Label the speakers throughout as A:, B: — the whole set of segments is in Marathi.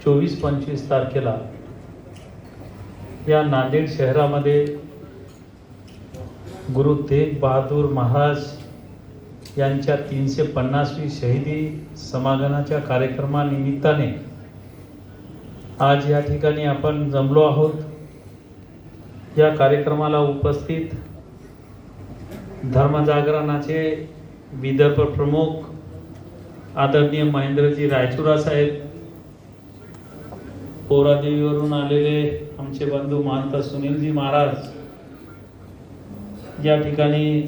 A: 24-25 तारखेला या नांदेड शहरामध्ये गुरु तेग बहादूर महाराज यांच्या 350वी शहीदी समागमाच्या कार्यक्रमानिमित्ताने आज या ठिकाणी आपण जमलो आहोत. या कार्यक्रमाला उपस्थित धर्मजागरणाचे विदर्भ प्रमुख आदरणीय महेंद्रजी रायचुरा साहेब, पोरादेवीवरून आलेले आमचे बंधू महंत सुनीलजी महाराज, या ठिकाणी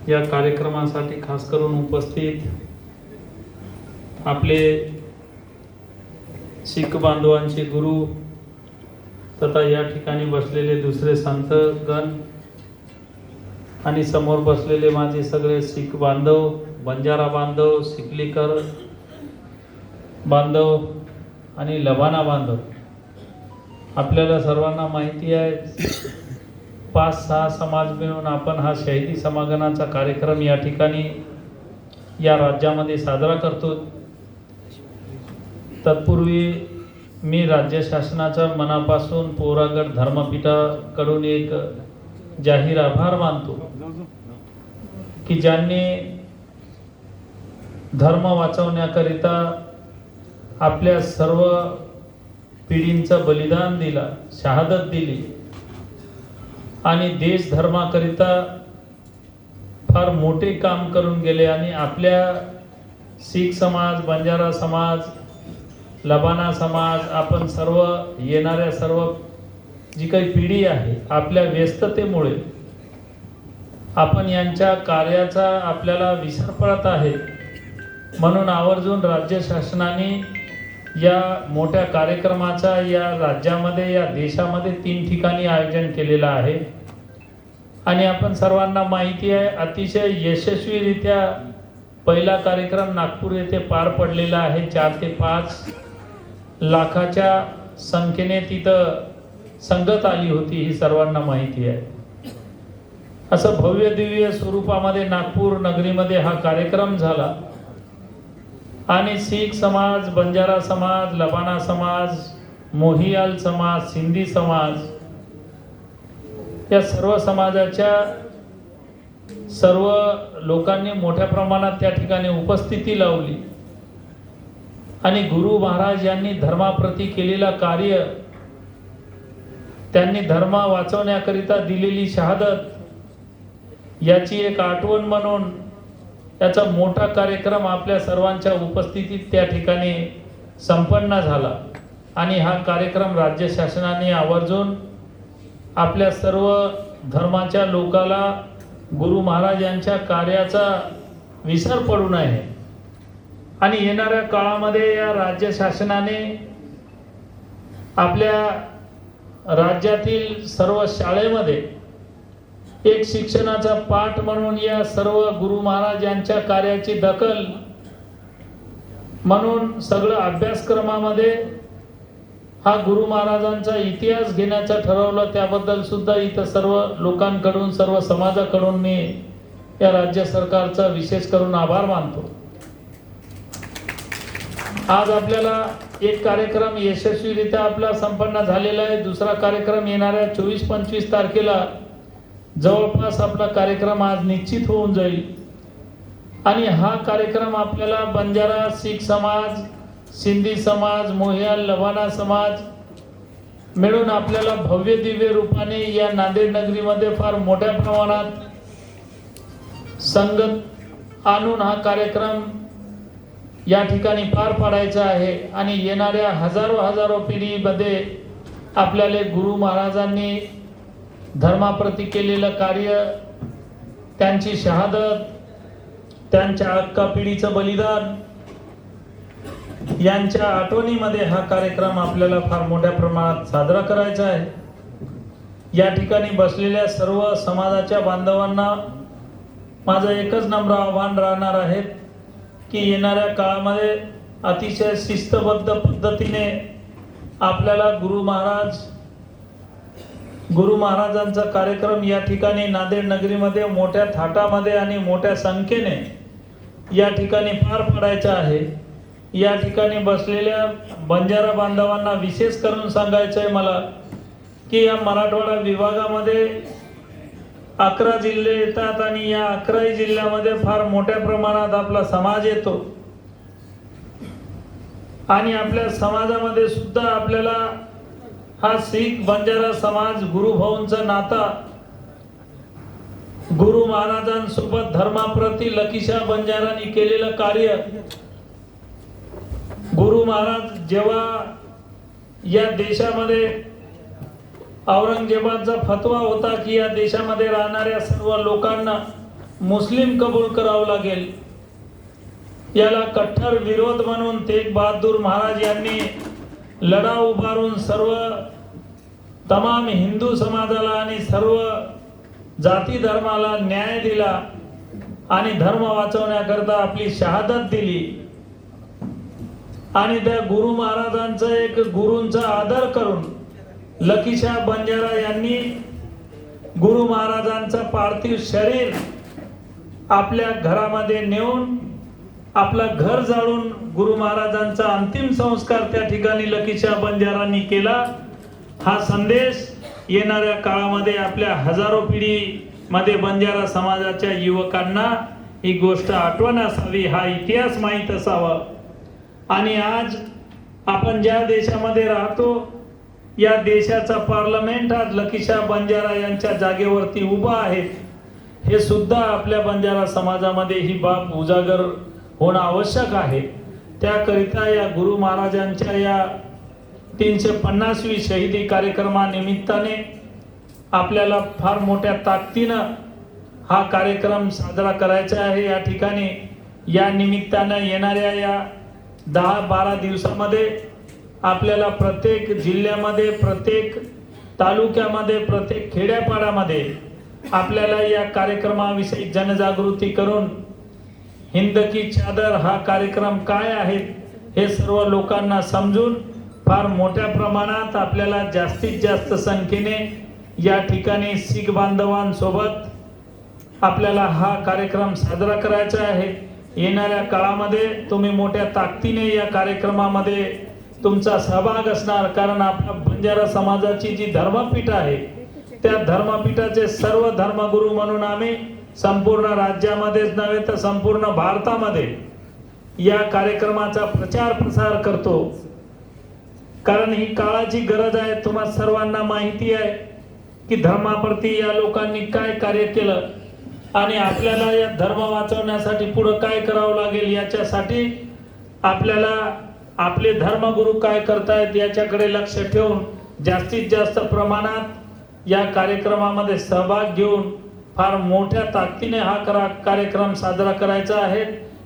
A: या कार्यक्रमासाठी खास करून उपस्थित आपले शीख बांधवांचे गुरु तथा या ठिकाणी बसलेले दुसरे संतगण आणि समोर बसलेले माझे सगळे शीख बांधव, बंजारा बांधव, सिकलीकर बांधव आणि लबाना बांधव, आपल्याला सर्वांना माहिती आहे 5-6 समाज मिळून आपण हा शहीदी समागमाचा कार्यक्रम या ठिकाणी या राज्यामध्ये साजरा करतो. तत्पूर्वी मी राज्य शासनाचा मनापासून पोरागड धर्मपीठाकडून एक जाहीर आभार मानतो की ज्यांनी धर्म वाचवण्याकरिता आपल्या सर्व पिढींचं बलिदान दिला, शहादत दिली आणि देश धर्माकरिता फार मोठे काम करून गेले. आणि आपल्या शीख समाज, बंजारा समाज, लबाना समाज, आपण सर्व येणाऱ्या सर्व जी काही पिढी आहे, आपल्या व्यस्ततेमुळे आपण यांच्या कार्याचा आपल्याला विसर पडत आहे. म्हणून आवर्जून राज्य शासनाने या मोठ्या कार्यक्रमाचा या राज्यामध्ये, या देशामध्ये 3 ठिकाणी आयोजन केलेलं आहे. आणि आपण सर्वांना माहिती आहे अतिशय यशस्वीरित्या पहिला कार्यक्रम नागपूर येथे पार पडलेला आहे. 4 ते 5 लाखाच्या संख्येने तिथं संगत आली होती, ही सर्वांना माहिती आहे. असं भव्य दिव्य स्वरूपामध्ये नागपूर नगरीमध्ये हा कार्यक्रम झाला. आणि शीख समाज, बंजारा समाज, लबाना समाज, मोहियाल समाज, सिंधी समाज, या सर्व समाजाच्या सर्व लोकांनी मोठ्या प्रमाणात त्या ठिकाणी उपस्थिती लावली. आणि गुरु महाराज यांनी धर्माप्रती केलेला कार्य, त्यांनी धर्म वाचवण्याकरिता दिलेली शहादत, याची एक आठवण म्हणून याचा मोठा कार्यक्रम आपल्या सर्वांच्या उपस्थितीत त्या ठिकाणी संपन्न झाला. आणि हा कार्यक्रम राज्य शासनाने आवर्जून आपल्या सर्व धर्माच्या लोकाला गुरु महाराज यांच्या कार्याचा विसर पडू नये. आणि येणाऱ्या काळामध्ये या राज्य शासनाने आपल्या राज्यातील सर्व शाळेमध्ये एक शिक्षणाचा पाठ म्हणून या सर्व गुरु महाराज यांच्या कार्याची दखल म्हणून सगळं अभ्यासक्रमामध्ये हा गुरु महाराजांचा इतिहास घेण्याचं ठरवलं. त्याबद्दल सुद्धा इथं सर्व लोकांकडून, सर्व समाजाकडून मी या राज्य सरकारचा विशेष करून आभार मानतो. आज आपल्याला एक कार्यक्रम यशस्वीरित्या आपला संपन्न झालेला आहे. दुसरा कार्यक्रम येणाऱ्या 24-25 तारखेला जवळपास आपला कार्यक्रम आज निश्चित होऊन जाईल. आणि हा कार्यक्रम आपल्याला बंजारा, शीख समाज, सिंधी समाज, मोहियाल, लबाना समाज मिळून आपल्याला भव्य दिव्य रूपाने या नांदेड नगरीमध्ये फार मोठ्या प्रमाणात संगत आणून हा कार्यक्रम या ठिकाणी पार पाडायचा आहे. आणि येणाऱ्या हजारो पिढीमध्ये आपल्याला गुरु महाराजांनी धर्माप्रती केलेलं कार्य, त्यांची शहादत, त्यांच्या अक्का पिढीचं बलिदान, यांच्या आठवणीमध्ये हा कार्यक्रम आपल्याला फार मोठ्या प्रमाणात साजरा करायचा आहे. या ठिकाणी बसलेल्या सर्व समाजाच्या बांधवांना माझं एकच नम्र आव्हान राहणार आहे की येणाऱ्या काळामध्ये अतिशय शिस्तबद्ध पद्धतीने आपल्याला गुरु महाराजांचा कार्यक्रम या ठिकाणी नांदेड नगरीमध्ये मोठ्या थाटामध्ये आणि मोठ्या संख्येने या ठिकाणी पार पडायचा आहे। या ठिकाणी बसलेल्या बंजारा बांधवांना विशेष करून सांगायचं आहे मला की या मराठवाडा विभागामध्ये 11 जिल्हे येतात आणि या 11 जिल्ह्यामध्ये फार मोठ्या प्रमाणात आपला समाज येतो आणि आपल्या समाजामध्ये सुद्धा आपल्याला हा शीख बंजारा समाज गुरुभाऊंचा नाता, गुरु महाराजांसोबत धर्माप्रती लकीशा बंजारांनी केलेलं कार्य, गुरु महाराज जेव्हा या देशामध्ये औरंगजेबाचा फतवा होता की या देशामध्ये राहणाऱ्या सर्व लोकांना मुस्लिम कबूल करावं लागेल, याला कट्टर विरोध म्हणून तेग बहादूर महाराज यांनी लढा उभारून सर्व तमाम हिंदू समाजाला आणि सर्व जाती धर्माला न्याय दिला आणि धर्म वाचवण्याकरता आपली शहादत दिली। आणि त्या गुरु महाराजांचा एक गुरूंचा आदर करून लकीशा बंजारा यांनी गुरु महाराजांचं पार्थिव शरीर आपल्या घरामध्ये नेऊन आपलं घर जाळून गुरु महाराजांचा अंतिम संस्कार त्या ठिकाणी लकीशा बंजारांनी केला। हा संदेश येणाऱ्या काळामध्ये आपल्या हजारो पिढीमध्ये बंजारा समाजाच्या युवकांना ही गोष्ट आठवण असावी, हा इतिहास माहीत असावा। आणि आज आपण ज्या देशामध्ये राहतो या देशाचा पार्लमेंट आज लकीशा बंजारा यांच्या जागेवरती उभा आहे, हे सुद्धा आपल्या बंजारा समाजामध्ये ही बाब उजागर होणं आवश्यक आहे। त्याकरिता या गुरु महाराजांच्या या 350वी शहीदी कार्यक्रमानिमित्ताने आपल्याला फार मोठ्या ताकदीनं हा कार्यक्रम साजरा करायचा आहे। या ठिकाणी या निमित्तानं येणाऱ्या या 10-12 दिवसामध्ये आपल्याला प्रत्येक जिल्ह्यामध्ये, प्रत्येक तालुक्यामध्ये, प्रत्येक खेड्यापाड्यामध्ये आपल्याला या कार्यक्रमाविषयी जनजागृती करून हिंद की चादर हा कार्यक्रम काय आहे हे सर्व लोकांना समजून फार मोठ्या प्रमाणात आपल्याला जास्तीत जास्त संख्येने या ठिकाणी शीख बांधवांसोबत आपल्याला हा कार्यक्रम साजरा करायचा आहे। येणाऱ्या काळामध्ये तुम्ही मोठ्या ताकदीने या कार्यक्रमामध्ये तुमचा सहभाग असणार, कारण आपल्या बंजारा समाजाची जी धर्मपीठ आहे त्या धर्मपीठाचे सर्व धर्मगुरू म्हणून आम्ही संपूर्ण राज्यामध्येच नव्हे तर संपूर्ण भारतामध्ये या कार्यक्रमाचा प्रचार प्रसार करतो, कारण ही काळाची गरज आहे। तुम्हा सर्वांना माहिती आहे की धर्माप्रती या लोकांनी काय कार्य केलं आणि आपल्याला या धर्म वाचवण्यासाठी पुढे काय करावं लागेल याच्यासाठी आपल्याला आपले धर्मगुरू काय करतायत याच्याकडे लक्ष ठेवून जास्तीत जास्त प्रमाणात या कार्यक्रमामध्ये सहभाग घेऊन फार मोठ्या ताकदीने हा कार्यक्रम साजरा करायचा आहे।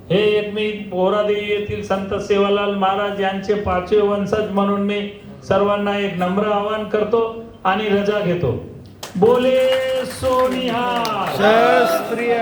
A: हे एक मी बोरादेवी येथील संत सेवालाल महाराज यांचे 5वे वंशज म्हणून मी सर्वांना एक नम्र आवाहन करतो आणि रजा घेतो। बोले सोनिहार,
B: शास्त्रीय